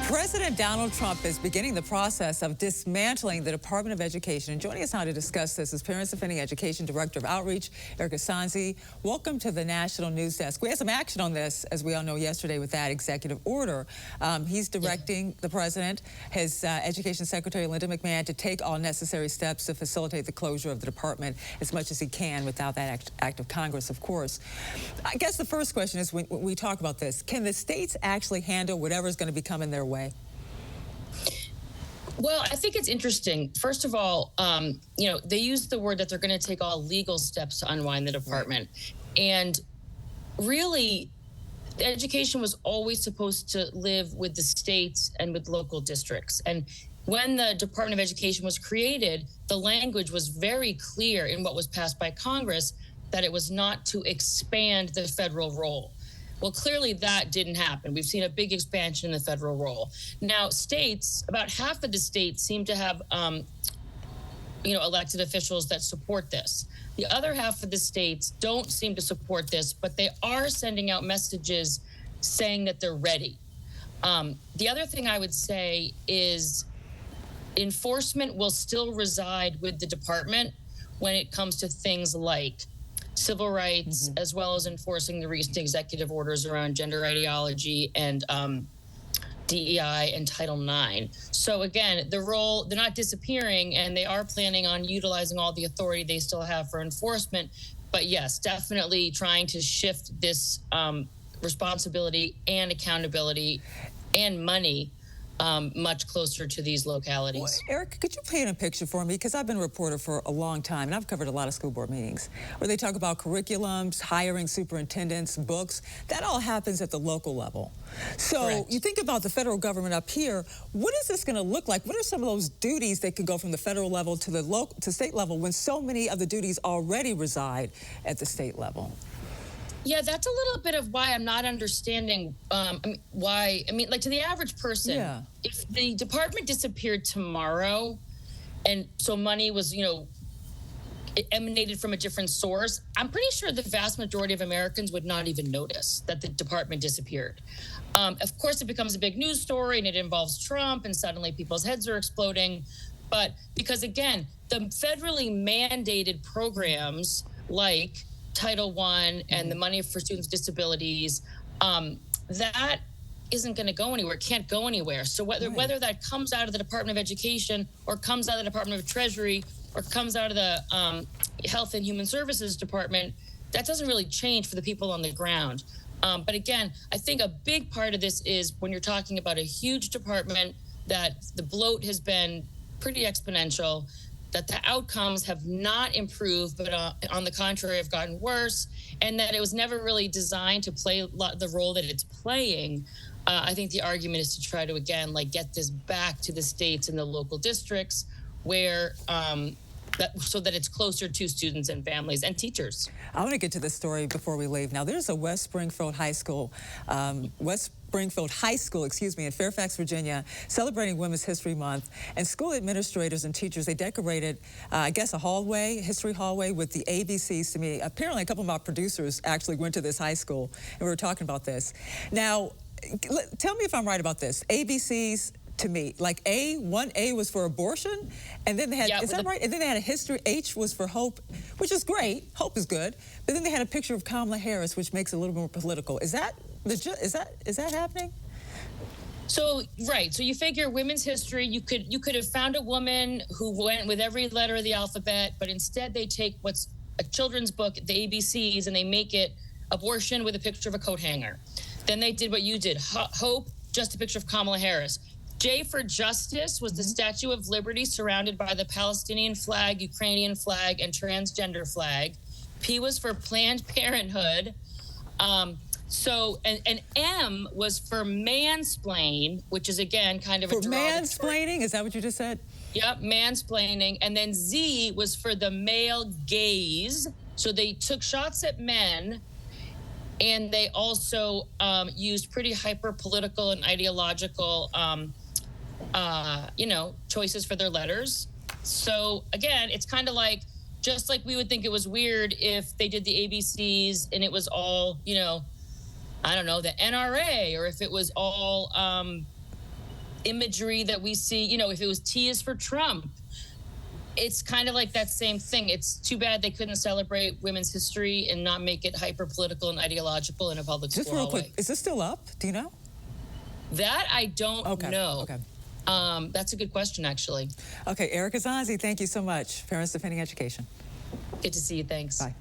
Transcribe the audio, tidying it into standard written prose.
President Donald Trump is beginning the process of dismantling the Department of Education. And joining us now to discuss this is Parents Defending Education Director of Outreach, Erica Sanzi. Welcome to the National News Desk. We had some action on this, as we all know, yesterday with that executive order. He's directing the president, his Education Secretary Linda McMahon, to take all necessary steps to facilitate the closure of the department as much as he can without that act of Congress, of course. I guess the first question is, when we talk about this, can the states actually handle whatever is going to be coming their way? Well, I think it's interesting. First of all, they use the word that they're going to take all legal steps to unwind the department. And really, education was always supposed to live with the states and with local districts. And when the Department of Education was created, the language was very clear in what was passed by Congress that it was not to expand the federal role. Well, clearly that didn't happen. We've seen a big expansion in the federal role. Now, states, about half of the states seem to have, elected officials that support this. The other half of the states don't seem to support this, but they are sending out messages saying that they're ready. The other thing I would say is enforcement will still reside with the department when it comes to things like civil rights, as well as enforcing the recent executive orders around gender ideology and DEI and Title IX. So again, they're not disappearing, and they are planning on utilizing all the authority they still have for enforcement. But yes, definitely trying to shift this responsibility and accountability and money much closer to these localities. Well, Eric, could you paint a picture for me? Because I've been a reporter for a long time, and I've covered a lot of school board meetings where they talk about curriculums, hiring superintendents, books. That all happens at the local level. So Correct. You think about the federal government up here. What is this going to look like? What are some of those duties that could go from the federal level to the state level when so many of the duties already reside at the state level? Yeah, that's a little bit of why I'm not understanding like to the average person, if the department disappeared tomorrow and so money was, it emanated from a different source, I'm pretty sure the vast majority of Americans would not even notice that the department disappeared. Of course, it becomes a big news story and it involves Trump and suddenly people's heads are exploding. But because, again, the federally mandated programs like Title I and the money for students with disabilities, that isn't going to go anywhere, can't go anywhere. So whether that comes out of the Department of Education or comes out of the Department of Treasury or comes out of the Health and Human Services Department, that doesn't really change for the people on the ground. But again, I think a big part of this is when you're talking about a huge department that the bloat has been pretty exponential, that the outcomes have not improved, but on the contrary, have gotten worse, and that it was never really designed to play the role that it's playing. I think the argument is to try to, again, get this back to the states and the local districts where so that it's closer to students and families and teachers. I want to get to this story before we leave. Now, there's a West Springfield High School, in Fairfax, Virginia, celebrating Women's History Month. And school administrators and teachers, they decorated, a history hallway with the ABCs to me. Apparently, a couple of my producers actually went to this high school, and we were talking about this. Now, tell me if I'm right about this. ABCs, to me, like 1A was for abortion, and then they had, is that right? And then they had a history, H was for hope, which is great, hope is good, but then they had a picture of Kamala Harris, which makes it a little more political. Is that happening? So, right, so you figure women's history, you could have found a woman who went with every letter of the alphabet, but instead they take what's a children's book, the ABCs, and they make it abortion with a picture of a coat hanger. Then they did what you did, hope, just a picture of Kamala Harris. J for Justice was the Statue of Liberty surrounded by the Palestinian flag, Ukrainian flag, and transgender flag. P was for Planned Parenthood. And M was for mansplain, which is, again, kind of a derogatory. Mansplaining? Is that what you just said? Yep, mansplaining. And then Z was for the male gaze. So they took shots at men, and they also used pretty hyper-political and ideological choices for their letters. So again, it's kind of like, just like we would think it was weird if they did the ABCs and it was all, I don't know, the NRA, or if it was all, imagery that we see, you know, if it was T is for Trump, it's kind of like that same thing. It's too bad they couldn't celebrate women's history and not make it hyper political and ideological in a public Just squirrel real quick, way. is this still up? Do you know? That I don't know. Okay. That's a good question, actually. Okay, Erica Zanzi, thank you so much. Parents Defending Education. Good to see you. Thanks. Bye.